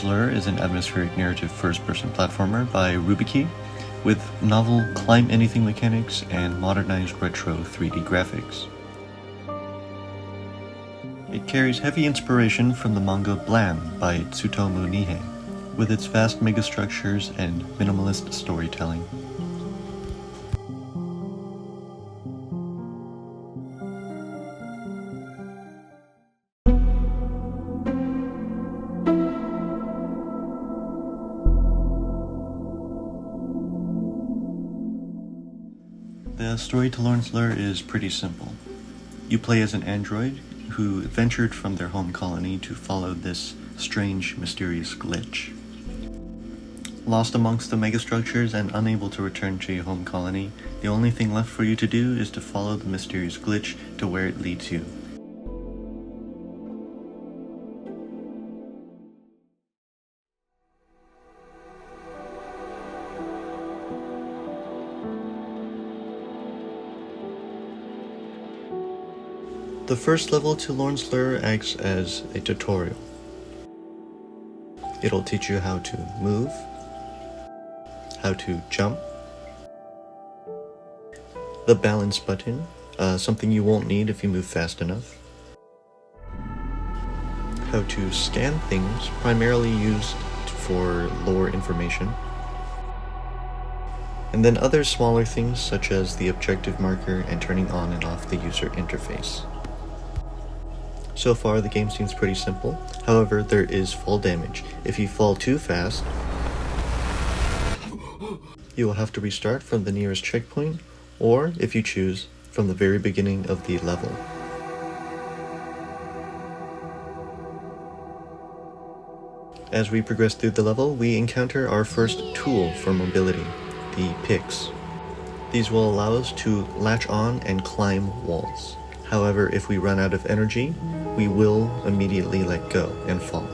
Lorn's Lure is an atmospheric narrative first-person platformer by Rubeki, with novel climb anything mechanics and modernized retro 3D graphics. It carries heavy inspiration from the manga Blam by Tsutomu Nihei, with its vast megastructures and minimalist storytelling. The story to Lorn's Lure is pretty simple. You play as an android who ventured from their home colony to follow this strange, mysterious glitch. Lost amongst the megastructures and unable to return to your home colony, the only thing left for you to do is to follow the mysterious glitch to where it leads you. The first level to Lorn's Lure acts as a tutorial. It'll teach you how to move, how to jump, the balance button, something you won't need if you move fast enough, how to scan things, primarily used for lore information, and then other smaller things such as the objective marker and turning on and off the user interface. So far, the game seems pretty simple. However, there is fall damage. If you fall too fast, you will have to restart from the nearest checkpoint, or, if you choose, from the very beginning of the level. As we progress through the level, we encounter our first tool for mobility, the picks. These will allow us to latch on and climb walls. However, if we run out of energy, we will immediately let go and fall.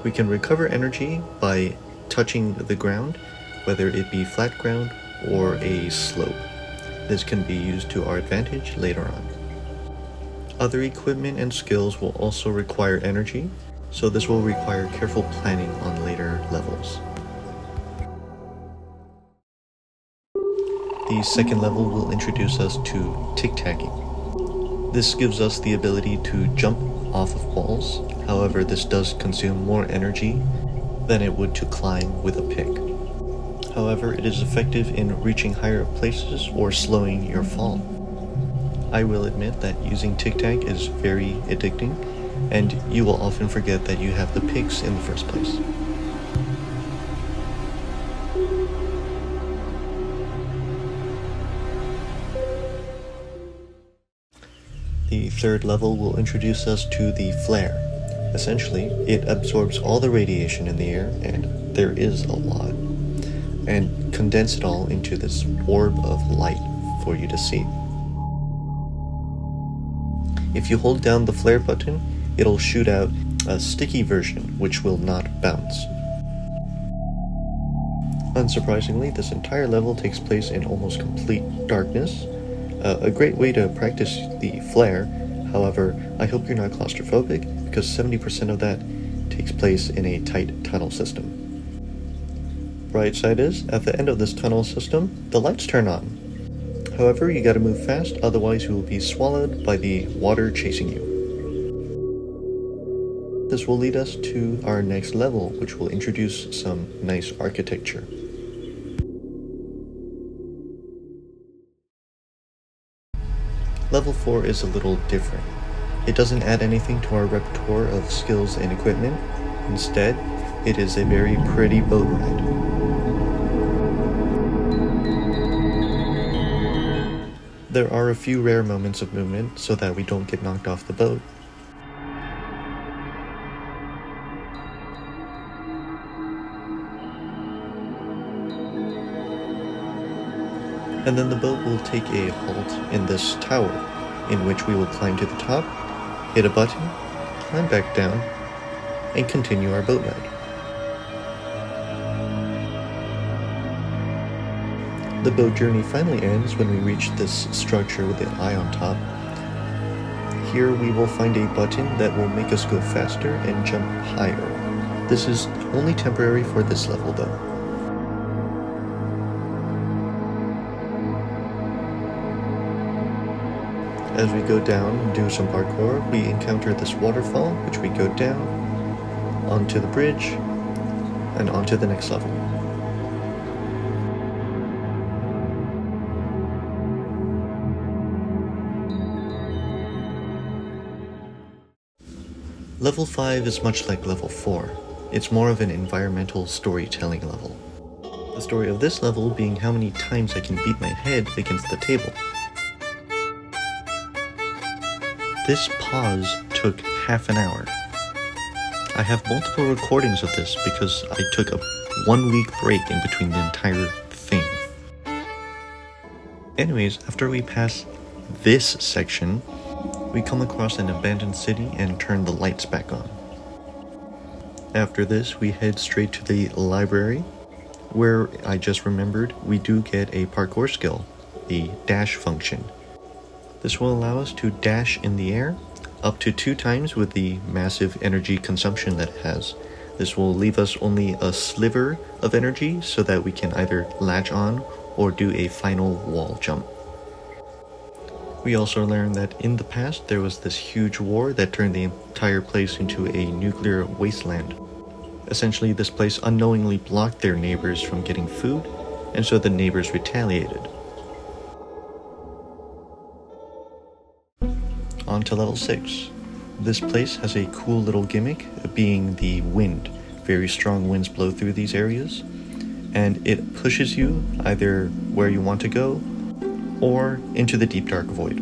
We can recover energy by touching the ground, whether it be flat ground or a slope. This can be used to our advantage later on. Other equipment and skills will also require energy, so this will require careful planning on later levels. The second level will introduce us to tic-tacking. This gives us the ability to jump off of walls. However, this does consume more energy than it would to climb with a pick. However, it is effective in reaching higher places or slowing your fall. I will admit that using tic-tac is very addicting, and you will often forget that you have the picks in the first place. The third level will introduce us to the flare. Essentially, it absorbs all the radiation in the air, and there is a lot, and condense it all into this orb of light for you to see. If you hold down the flare button, it'll shoot out a sticky version which will not bounce. Unsurprisingly, this entire level takes place in almost complete darkness. A great way to practice the flare. However, I hope you're not claustrophobic, because 70% of that takes place in a tight tunnel system. Bright side is, at the end of this tunnel system, the lights turn on. However, you gotta move fast, otherwise you will be swallowed by the water chasing you. This will lead us to our next level, which will introduce some nice architecture. Level 4 is a little different. It doesn't add anything to our repertoire of skills and equipment. Instead, it is a very pretty boat ride. There are a few rare moments of movement so that we don't get knocked off the boat. And then the boat will take a halt in this tower, in which we will climb to the top, hit a button, climb back down, and continue our boat ride. The boat journey finally ends when we reach this structure with an eye on top. Here we will find a button that will make us go faster and jump higher. This is only temporary for this level though. As we go down and do some parkour, we encounter this waterfall, which we go down, onto the bridge, and onto the next level. Level 5 is much like level 4. It's more of an environmental storytelling level. The story of this level being how many times I can beat my head against the table. This pause took half an hour. I have multiple recordings of this because I took a 1 week break in between the entire thing. Anyways, after we pass this section, we come across an abandoned city and turn the lights back on. After this, we head straight to the library, where I just remembered we do get a parkour skill, the dash function. This will allow us to dash in the air up to 2 times with the massive energy consumption that it has. This will leave us only a sliver of energy so that we can either latch on or do a final wall jump. We also learned that in the past there was this huge war that turned the entire place into a nuclear wasteland. Essentially, this place unknowingly blocked their neighbors from getting food, and so the neighbors retaliated. On to level 6. This place has a cool little gimmick, being the wind. Very strong winds blow through these areas, and it pushes you either where you want to go, or into the deep dark void.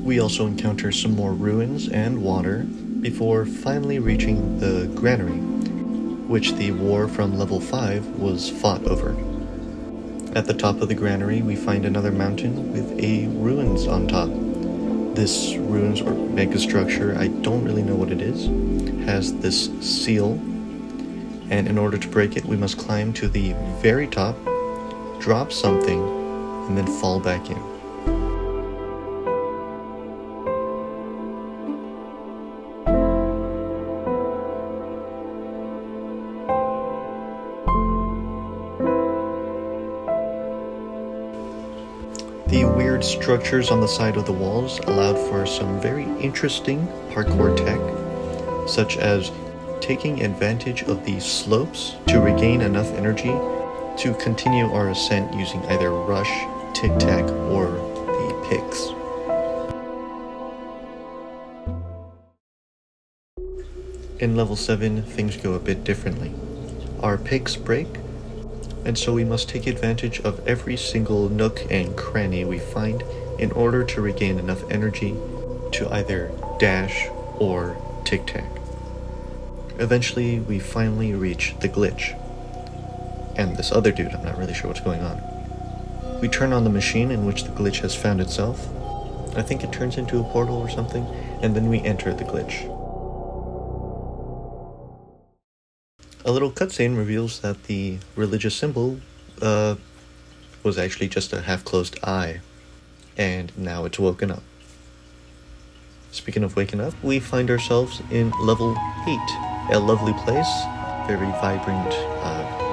We also encounter some more ruins and water before finally reaching the granary, which the war from level 5 was fought over. At the top of the granary, we find another mountain with a ruins on top. This ruins or megastructure, I don't really know what it is, has this seal, and in order to break it, we must climb to the very top, drop something, and then fall back in. The weird structures on the side of the walls allowed for some very interesting parkour tech, such as taking advantage of the slopes to regain enough energy to continue our ascent using either rush, tic-tac, or the picks. In level 7, things go a bit differently. Our picks break, and so we must take advantage of every single nook and cranny we find in order to regain enough energy to either dash or tic-tac. Eventually, we finally reach the glitch. And this other dude, I'm not really sure what's going on. We turn on the machine in which the glitch has found itself. I think it turns into a portal or something, and then we enter the glitch. A little cutscene reveals that the religious symbol was actually just a half-closed eye, and now it's woken up. Speaking of waking up, we find ourselves in level 8, a lovely place, very vibrant,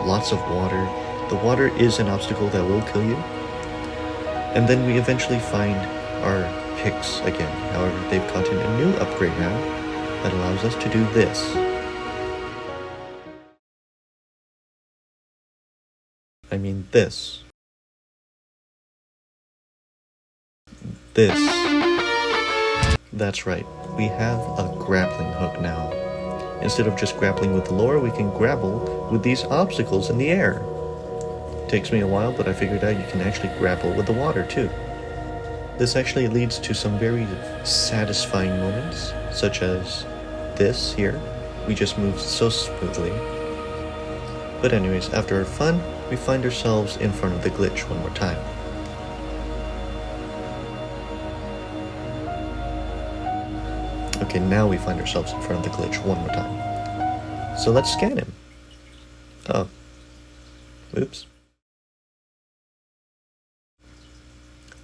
lots of water. The water is an obstacle that will kill you. And then we eventually find our picks again. However, they've gotten a new upgrade now that allows us to do this. I mean this. This. That's right, we have a grappling hook now. Instead of just grappling with the lore, we can grapple with these obstacles in the air. Takes me a while, but I figured out you can actually grapple with the water too. This actually leads to some very satisfying moments, such as this here. We just moved so smoothly. But anyways, after our fun, we find ourselves in front of the glitch one more time. Okay, now we find ourselves in front of the glitch one more time. So let's scan him. Oh. Oops.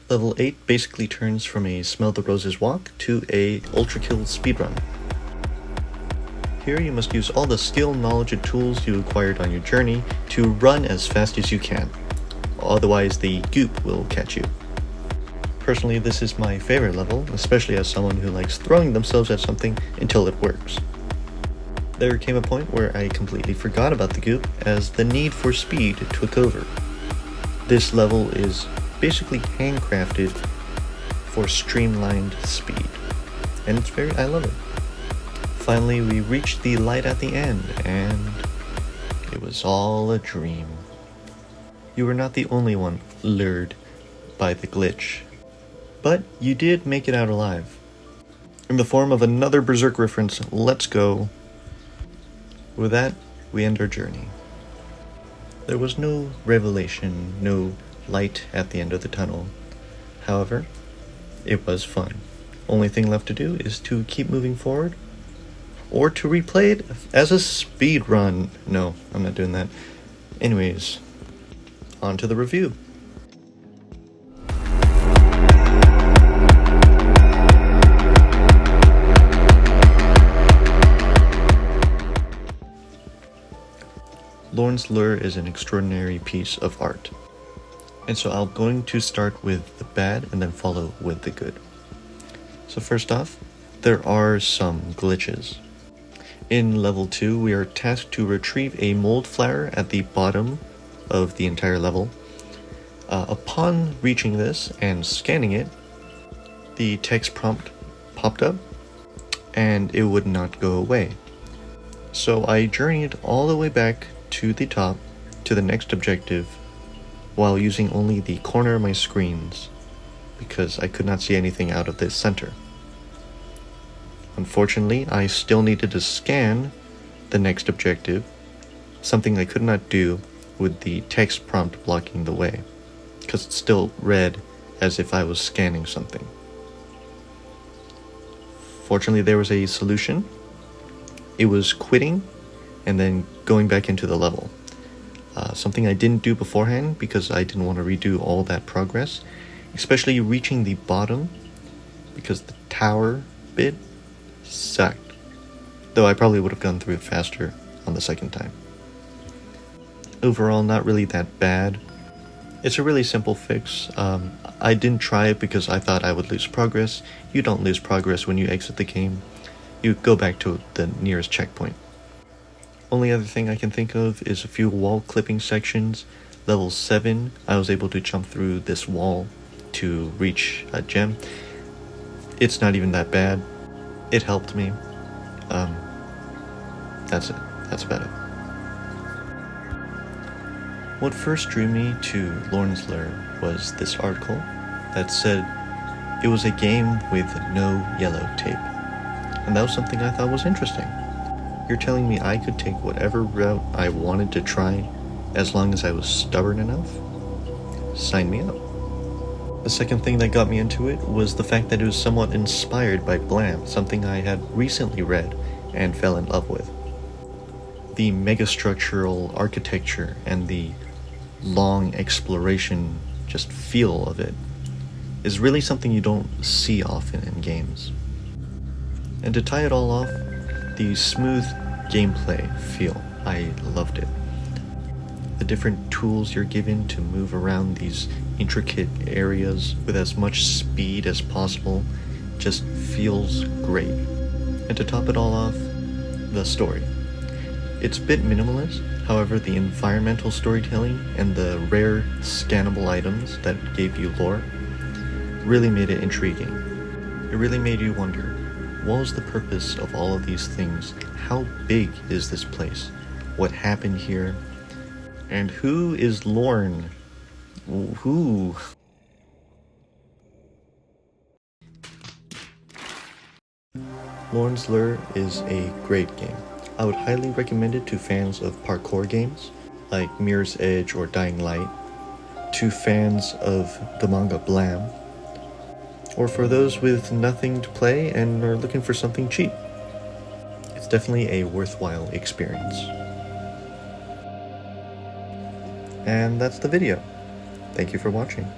Level 8 basically turns from a smell the roses walk to a ultra kill speedrun. Here you must use all the skill, knowledge, and tools you acquired on your journey to run as fast as you can. Otherwise, the goop will catch you. Personally, this is my favorite level, especially as someone who likes throwing themselves at something until it works. There came a point where I completely forgot about the goop as the need for speed took over. This level is basically handcrafted for streamlined speed, and I love it. Finally, we reached the light at the end, and it was all a dream. You were not the only one lured by the glitch, but you did make it out alive. In the form of another Berserk reference, let's go. With that, we end our journey. There was no revelation, no light at the end of the tunnel. However, it was fun. Only thing left to do is to keep moving forward, or to replay it as a speed run. No, I'm not doing that. Anyways, on to the review. Lorn's Lure is an extraordinary piece of art. And so I'm going to start with the bad and then follow with the good. So first off, there are some glitches. In level 2, we are tasked to retrieve a mold flower at the bottom of the entire level. Upon reaching this and scanning it, the text prompt popped up and it would not go away. So I journeyed all the way back to the top to the next objective while using only the corner of my screens because I could not see anything out of this center. Unfortunately, I still needed to scan the next objective, something I could not do with the text prompt blocking the way, because it still read as if I was scanning something. Fortunately, there was a solution. It was quitting and then going back into the level. Something I didn't do beforehand because I didn't want to redo all that progress, especially reaching the bottom, because the tower bit sucked, though I probably would have gone through it faster on the second time. Overall, not really that bad. It's a really simple fix. I didn't try it because I thought I would lose progress. You don't lose progress when you exit the game. You go back to the nearest checkpoint. Only other thing I can think of is a few wall clipping sections. Level 7, I was able to jump through this wall to reach a gem. It's not even that bad. It helped me. That's it. That's about it. What first drew me to Lorn's Lure was this article that said it was a game with no yellow tape. And that was something I thought was interesting. You're telling me I could take whatever route I wanted to try as long as I was stubborn enough? Sign me up. The second thing that got me into it was the fact that it was somewhat inspired by Blam, something I had recently read and fell in love with. The megastructural architecture and the long exploration just feel of it is really something you don't see often in games. And to tie it all off, the smooth gameplay feel, I loved it. The different tools you're given to move around these intricate areas with as much speed as possible just feels great. And to top it all off, the story. It's a bit minimalist, however the environmental storytelling and the rare scannable items that gave you lore really made it intriguing. It really made you wonder, what was the purpose of all of these things? How big is this place? What happened here? And who is Lorn? Who? Lorn's Lure is a great game. I would highly recommend it to fans of parkour games like Mirror's Edge or Dying Light, to fans of the manga Blam, or for those with nothing to play and are looking for something cheap. It's definitely a worthwhile experience. And that's the video. Thank you for watching.